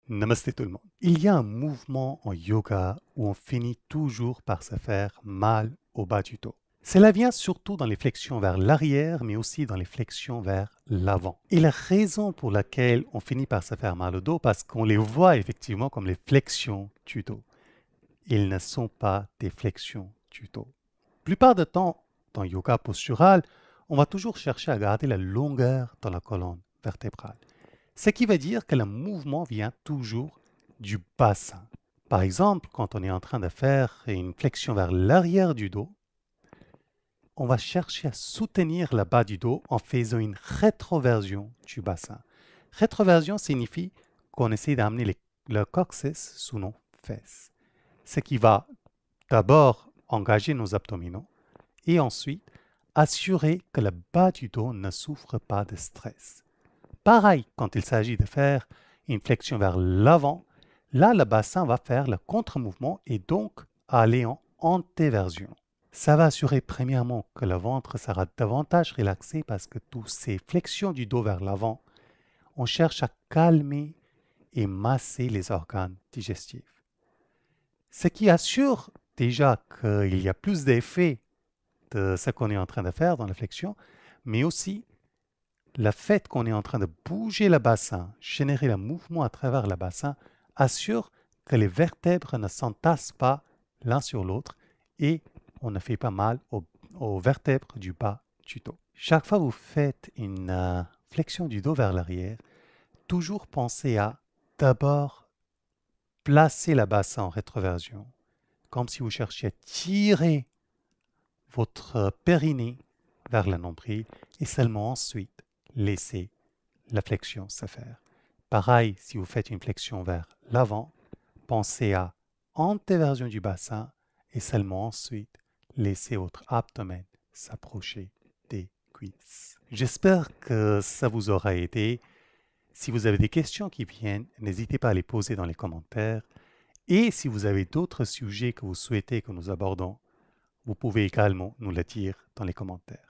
Namasté tout le monde. Il y a un mouvement en yoga où on finit toujours par se faire mal au bas du dos. Cela vient surtout dans les flexions vers l'arrière, mais aussi dans les flexions vers l'avant. Et la raison pour laquelle on finit par se faire mal au dos, parce qu'on les voit effectivement comme les flexions du dos. Ils ne sont pas des flexions du dos. La plupart du temps, dans le yoga postural, on va toujours chercher à garder la longueur dans la colonne vertébrale. Ce qui veut dire que le mouvement vient toujours du bassin. Par exemple, quand on est en train de faire une flexion vers l'arrière du dos, on va chercher à soutenir le bas du dos en faisant une rétroversion du bassin. Rétroversion signifie qu'on essaie d'amener le coccyx sous nos fesses, ce qui va d'abord engager nos abdominaux et ensuite assurer que le bas du dos ne souffre pas de stress. Pareil, quand il s'agit de faire une flexion vers l'avant, là, le bassin va faire le contre-mouvement et donc aller en antéversion. Ça va assurer premièrement que le ventre sera davantage relaxé parce que toutes ces flexions du dos vers l'avant, on cherche à calmer et masser les organes digestifs. Ce qui assure déjà qu'il y a plus d'effet de ce qu'on est en train de faire dans la flexion, mais aussi le fait qu'on est en train de bouger le bassin, générer le mouvement à travers le bassin, assure que les vertèbres ne s'entassent pas l'un sur l'autre et on ne fait pas mal aux vertèbres du bas du dos. Chaque fois que vous faites une flexion du dos vers l'arrière, toujours pensez à d'abord placer le bassin en rétroversion, comme si vous cherchiez à tirer votre périnée vers le nombril et seulement ensuite laissez la flexion se faire. Pareil, si vous faites une flexion vers l'avant, pensez à antéversion du bassin et seulement ensuite laissez votre abdomen s'approcher des cuisses. J'espère que ça vous aura aidé. Si vous avez des questions qui viennent, n'hésitez pas à les poser dans les commentaires. Et si vous avez d'autres sujets que vous souhaitez que nous abordons, vous pouvez également nous le dire dans les commentaires.